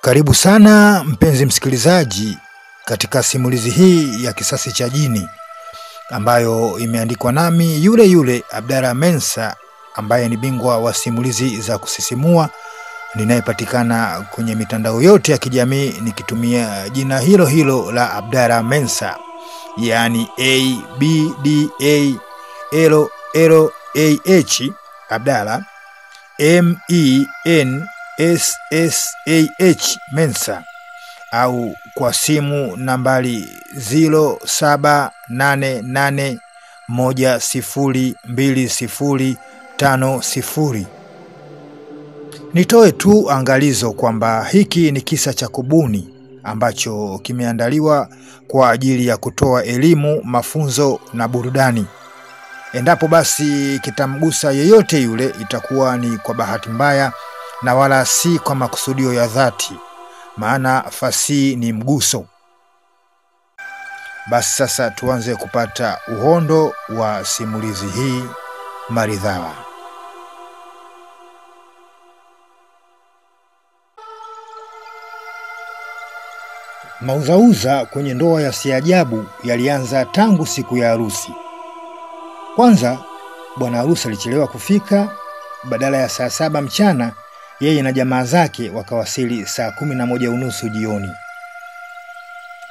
Karibu sana mpenzi msikilizaji katika simulizi hii ya Kisasi cha Jini ambayo imeandikwa nami yule Abdalla Mensa, ambaye ni bingwa wa simulizi za kusisimua, ninayepatikana kwenye mitandao yote ya kijamii nikitumia jina hilo la Abdalla Mensa, yani ABDALLAH Abdalla MENSSAH Mensa, au kwa simu nambari 0788102050. Nitoe tu angalizo kwamba hiki ni kisa cha kubuni ambacho kimeandaliwa kwa ajili ya kutoa elimu, mafunzo na burudani. Endapo basi kitamgusa yeyote yule, itakuwa ni kwa bahati mbaya na wala si kwa makusudio ya dhati, maana fasihi ni mguso. Basi sasa tuanze kupata uhondo wa simulizi hii maridhawa. Mauzauza kwenye ndoa ya si ajabu yalianza tangu siku ya harusi. Kwanza bwana harusi alichelewa kufika. Badala ya saa 7 mchana, yeye na jamaa zake wakawasili saa 11:30 jioni.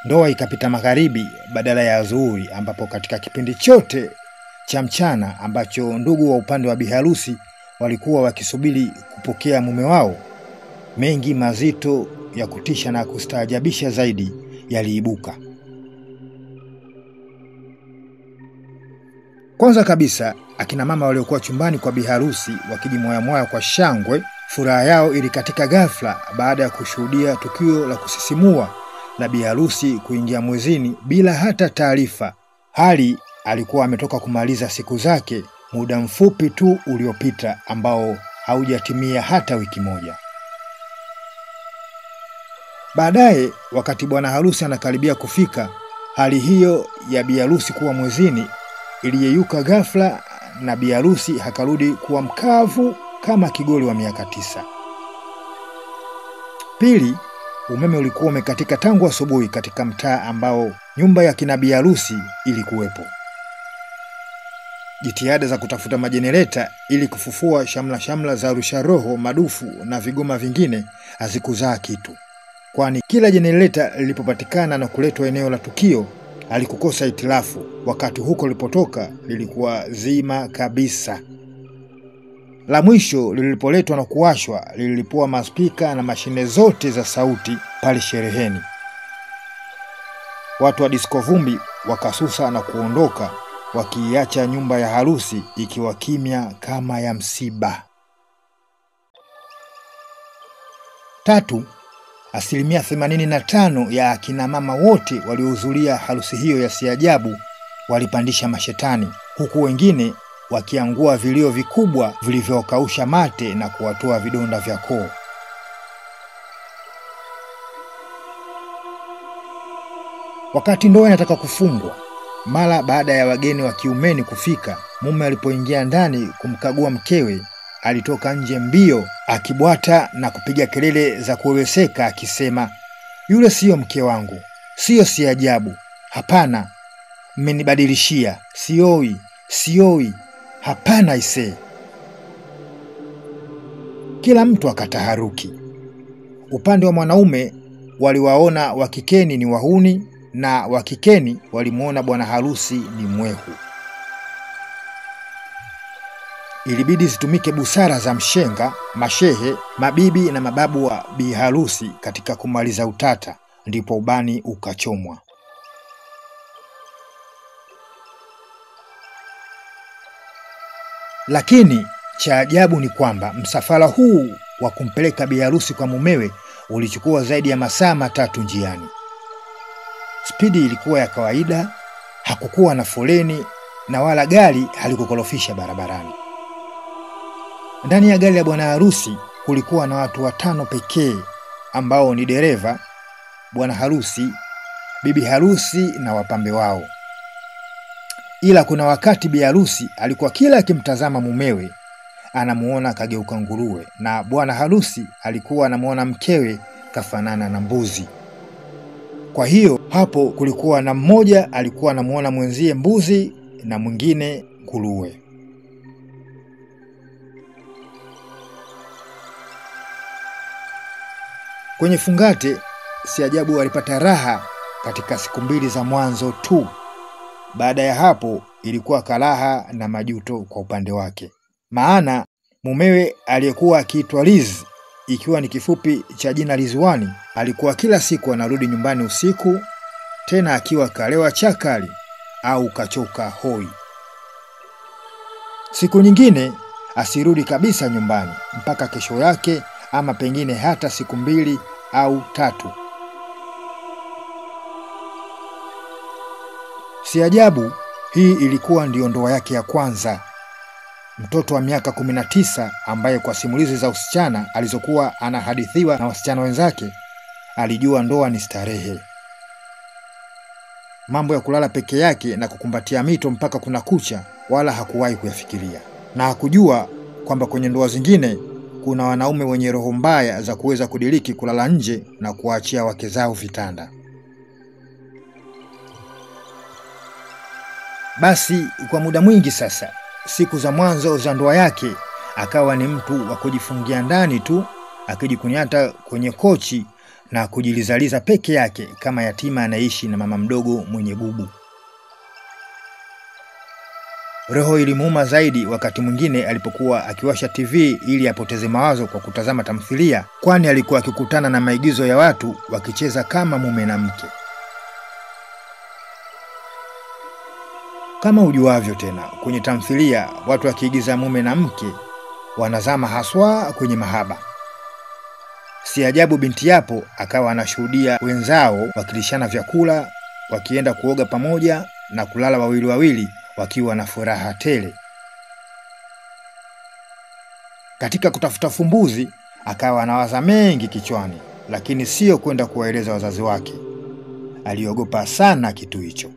Ndoa ikapita magharibi badala ya adhuhuri, ambapo katika kipindi chote cha mchana ambacho ndugu wa upande wa biharusi walikuwa wakisubiri kupokea mume wao, mengi mazito ya kutisha na kustaajabisha zaidi yaliibuka. Kwanza kabisa, akina mama waliokuwa chumbani kwa biharusi wakijimoya kwa shangwe, furaha yao ilikatika ghafla baada ya kushuhudia tukio la kusisimua la biharusi kuingia mwezini bila hata taarifa. Hali alikuwa ametoka kumaliza siku zake muda mfupi tu uliopita, ambao haujatimia hata wiki moja. Baadaye, wakati bwana harusi anakaribia kufika, hali hiyo ya biharusi kuwa mwezini iliyeyuka ghafla, na biharusi hakarudi kuwa mkavu kama kigoli wa miaka 9. Pili, umeme ulikuwa umekatika tangu asubuhi katika mtaa ambao nyumba ya kina biharusi ilikuwepo. Jitihada za kutafuta majenereta ili kufufua shamla za rusha roho, madufu na vigoma vingine hazikuzaa kitu, kwani kila jenereta lilipopatikana na kuletwa eneo la tukio alikukosa itilafu, wakati huko lilipotoka lilikuwa zima kabisa. La mwisho lilipoletwa na kuwashwa lilipua maspika na mashine zote za sauti pale shereheni. Watu wa disco vumbi wakasusa na kuondoka, wakiacha nyumba ya harusi ikiwa kimya kama ya msiba. 3. 85% ya akina mama wote waliohudhuria harusi hiyo ya si ajabu walipandisha mashetani, huku wengine wakiangua vilio vikubwa vilivyokausha mate na kuwatoa vidonda vya koo. Wakati ndoa inataka kufungwa, mara baada ya wageni wa kiumeni kufika, mume alipoingia ndani kumkagua mkewe, alitoka nje mbio akibwata na kupiga kelele za kuweweseka akisema, "Yule sio mke wangu, sio si ajabu. Hapana, mmenibadilishia. Sioi. Hapana ise." Kila mtu akataharuki. Upande wa mwanaume waliwaona wakikeni ni wahuni, na wakikeni walimuona bwana harusi ni mwehu. Ilibidi zitumike busara za mshenga, mashehe, mabibi na mababu wa biharusi katika kumaliza utata, ndipo ubani ukachomwa. Lakini cha ajabu ni kwamba msafara huu wa kumpeleka biharusi kwa mumewe ulichukua zaidi ya masaa 3 njiani. Spidi ilikuwa ya kawaida, hakukuwa na foleni na wala gari halikukorofisha barabarani. Ndani ya gari ya bwana harusi kulikuwa na watu 5 pekee, ambao ni dereva, bwana harusi, bibi harusi na wapambe wao. Ila kuna wakati bi harusi alikuwa kila akimtazama mumewe anamuona kageuka nguruwe, na bwana harusi alikuwa anamuona mkewe kafanana na mbuzi. Kwa hiyo hapo kulikuwa na mmoja alikuwa anamuona mwenzie mbuzi na mwingine nguruwe. Kwenye fungate, si ajabu alipata raha katika siku 2 za mwanzo tu. Baada ya hapo ilikuwa karaha na majuto kwa upande wake. Maana mumewe aliyekuwa akiitwa Liz, ikiwa ni kifupi cha jina Rizwani, alikuwa kila siku anarudi nyumbani usiku, tena akiwa kalewa chakali au kachoka hoi. Siku nyingine asirudi kabisa nyumbani mpaka kesho yake, ama pengine hata siku 2 au 3. Si ajabu hii ilikuwa ndio ndoa yake ya kwanza. Mtoto wa miaka 19 ambaye kwa simulizi za usichana alizokuwa anahadithiwa na wasichana wenzake alijua ndoa ni starehe. Mambo ya kulala peke yake na kukumbatia mito mpaka kuna kucha wala hakuwahi kuyafikiria. Na hakujua kwamba kwenye ndoa zingine kuna wanaume wenye roho mbaya za kuweza kudiriki kulala nje na kuachia wake zao vitanda. Basi kwa muda mwingi sasa, siku za mwanzo za ndoa yake akawa ni mtu wa kujifungia ndani tu, akijikunyata kwenye kochi na kujilizaliza peke yake kama yatima anaishi na mama mdogo mwenye bubu. Roho ilimuuma zaidi wakati mwingine alipokuwa akiwasha TV ili apoteze mawazo kwa kutazama tamthilia, kwani alikuwa akikutana na maigizo ya watu wakicheza kama mume na mke. Kama ujuavyo tena, kwenye tamthilia watu wakiigiza mume na mke wanazama haswa kwenye mahaba. Si ajabu binti yapo akawa anashuhudia wenzao wakilishana vyakula, wakienda kuoga pamoja na kulala wawili wawili wakiwa na furaha tele. Katika kutafuta fumbuzi akawa anawaza mengi kichwani, lakini sio kwenda kuwaeleza wazazi wake. Aliogopa sana kitu hicho.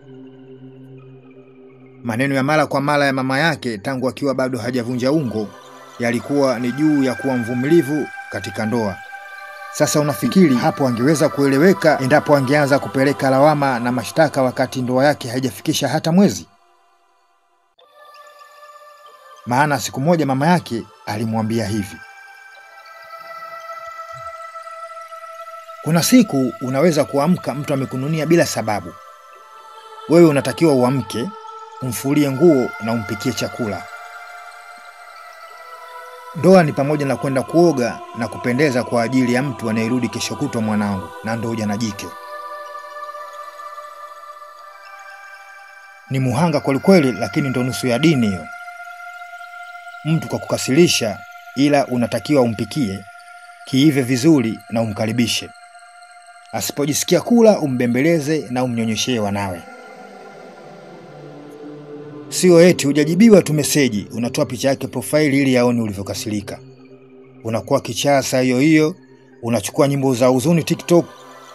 Maneno ya mara kwa mara ya mama yake tangu akiwa bado hajavunja ungo yalikuwa ni juu ya kuwa mvumilivu katika ndoa. Sasa unafikiri hapo angeweza kueleweka endapo angeanza kupeleka lawama na mashtaka wakati ndoa yake haijafikisha hata mwezi? Maana siku moja mama yake alimwambia hivi: kuna siku unaweza kuamka mtu amekununia bila sababu. Wewe unatakiwa uamke, umfulie nguo na umpikie chakula. Ndoa ni pamoja na kwenda kuoga na kupendeza kwa ajili ya mtu anayerudi kesho kutwa mwanangu, na ndo ujana jike. Ni muhanga kweli, lakini ndo nusu ya dini hiyo. Mtu kwa kukasirisha, ila unatakiwa umpikie, kiive vizuri na umkaribishe. Asipojisikia kula umbembeleze na umnyonyeshee wanawe. Sio eti hujajibiwa tu meseji unatoa picha yake profile ili yaone ulivyokasirika. Unakuwa kichaa saa hiyo hiyo, unachukua nyimbo za huzuni TikTok,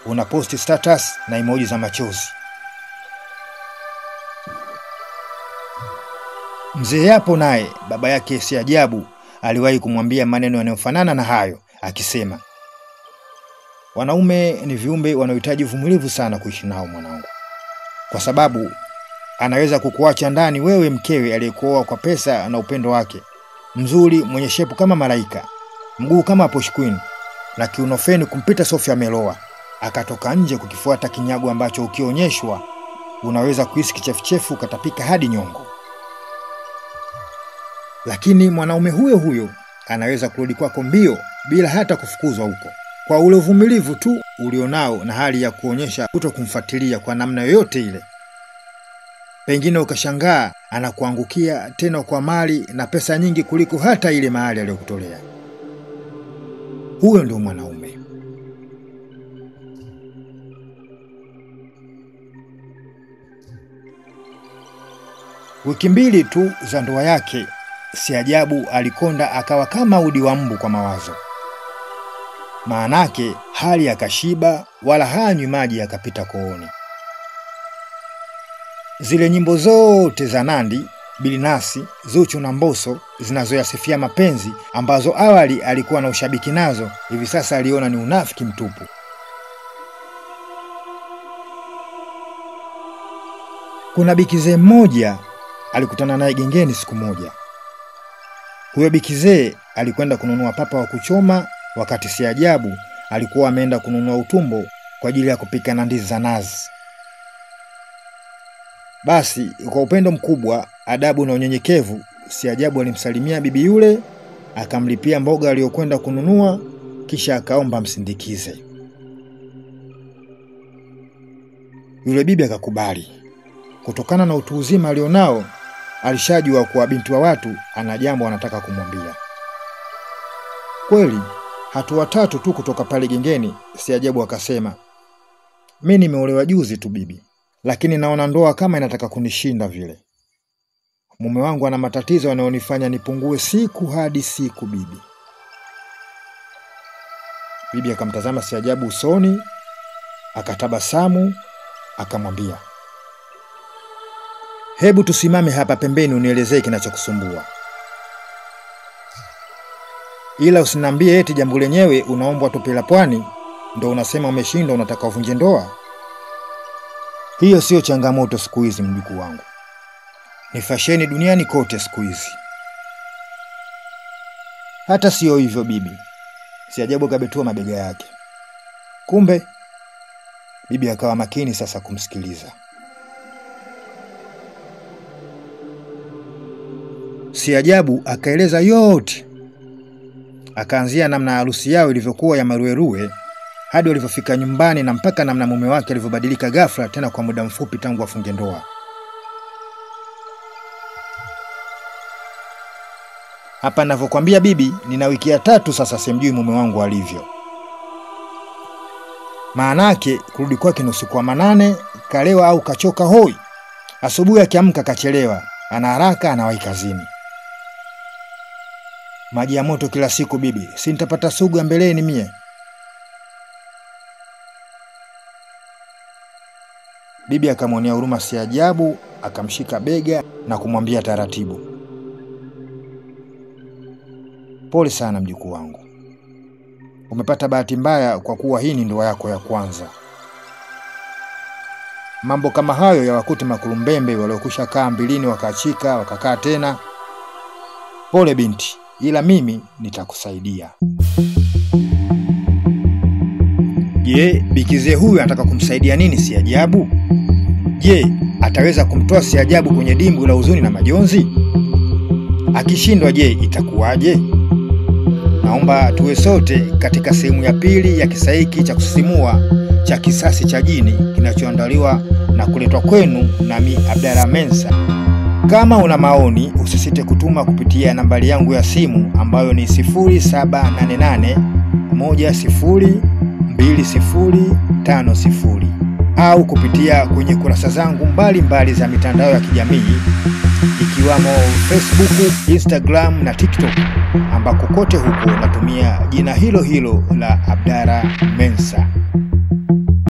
unaposti status na emoji za machozi. Mzee yapo naye baba yake si ajabu aliwahi kumwambia maneno yanayofanana na hayo, akisema, wanaume ni viumbe wanaohitaji uvumilivu sana kuishi nao mwanangu, kwa sababu anaweza kukuacha ndani wewe mkewe aliyekuoa kwa pesa na upendo wake, mzuri mwenye shepu kama malaika, mguu kama Posh Queen na kiunofeni kumpita Sofia Meloa, akatoka nje kukifuata kinyago ambacho ukionyeshwa unaweza kuhisi kichefuchefu katapika hadi nyongo. Lakini mwanaume huyo huyo anaweza kurudi kwako mbio bila hata kufukuzwa huko, kwa ule uvumilivu tu ulionao na hali ya kuonyesha kutokumfuatilia kwa namna yoyote ile. Pengine ukashangaa anakuangukia tena kwa mali na pesa nyingi kuliko hata ile mahali aliyokutolea. Huyo ndio mwanaume. Wiki 2 tu za ndoa yake, si ajabu alikonda akawa kama udi wa mbu kwa mawazo. Maanake hali akashiba wala hanywi maji yakapita kooni. Zile nyimbo zote za Nandi Bilinasi, Zuchu na Mbosso zinazoyasifia mapenzi ambazo awali alikuwa na ushabiki nazo, hivi sasa aliona ni unafiki mtupu. Kuna bikizee mmoja alikutana naye gengeni siku moja. Huyo bikizee alikwenda kununua papa wa kuchoma, wakati si ajabu alikuwa ameenda kununua utumbo kwa ajili ya kupika na ndizi za nazi. Basi kwa upendo mkubwa, adabu na unyenyekevu, si ajabu alimsalimia bibi yule, akamlipia mboga aliyokwenda kununua, kisha akaomba msindikize. Yule bibi akakubali. Kutokana na utu uzima alionao, alishajua kuwa binti wa watu ana jambo anataka kumwambia. Kweli, hatua tatu tu kutoka pale gengeni, si ajabu akasema, "Mimi nimeolewa juzi tu bibi, lakini naona ndoa kama inataka kunishinda vile. Mume wangu ana matatizo yanayonifanya nipungue siku hadi siku bibi." Bibi akamtazama si ajabu usoni, akatabasamu, akamwambia, "Hebu tusimame hapa pembeni unielezee kinachokusumbua. Ila usiniambie eti jambo lenyewe unaombwa tupe la pwani, ndo unasema umeshindwa unataka uvunje ndoa. Hiyo sio changamoto siku hizi mjukuu wangu. Ni fasheni duniani kote siku hizi." "Hata sio hivyo bibi." Si ajabu kabetua mabega yake. Kumbe bibi akawa makini sasa kumsikiliza. Si ajabu akaeleza yote. Akaanzia namna harusi yao ilivyokuwa ya maruerue hadi walivyofika nyumbani, na mpaka namna mume wake alivyobadilika ghafla tena kwa muda mfupi tangu afunge ndoa. "Hapa ninavyokuambia bibi, nina wiki ya 3 sasa simjui mume wangu alivyo. Maanake kurudi kwake ni usiku wa manane, kalewa au kachoka hoi. Asubuhi akiamka kachelewa, ana haraka anawahi kazini. Maji ya moto kila siku bibi, si nitapata sugu mbeleni mie." Bibi akamwonea huruma si ajabu, akamshika bega na kumwambia taratibu, "Pole sana mjukuu wangu. Umepata bahati mbaya kwa kuwa hii ni ndoa yako ya kwanza. Mambo kama hayo ya wakuti makulumbembe waliokusha kaa mbilini wakaachika wakakaa tena. Pole binti, ila mimi nitakusaidia." Je, bikizee huyu anataka kumsaidia nini si ajabu? Je, ataweza kumtoa si ajabu kwenye dimbwi la huzuni na majonzi? Akishindwa je, itakuwaje? Naomba tuwe sote katika sehemu ya pili ya kisa hiki cha kusisimua cha Kisasi cha Jini kinachoandaliwa na kuletwa kwenu nami Abdalla Mensa. Kama una maoni usisite kutuma kupitia nambari yangu ya simu ambayo ni 0788 102050 au kupitia kwenye kurasa zangu mbalimbali za mitandao ya kijamii ikiwamo Facebook, Instagram na TikTok, ambako kote huko natumia jina hilo hilo la Abdalla Mensa.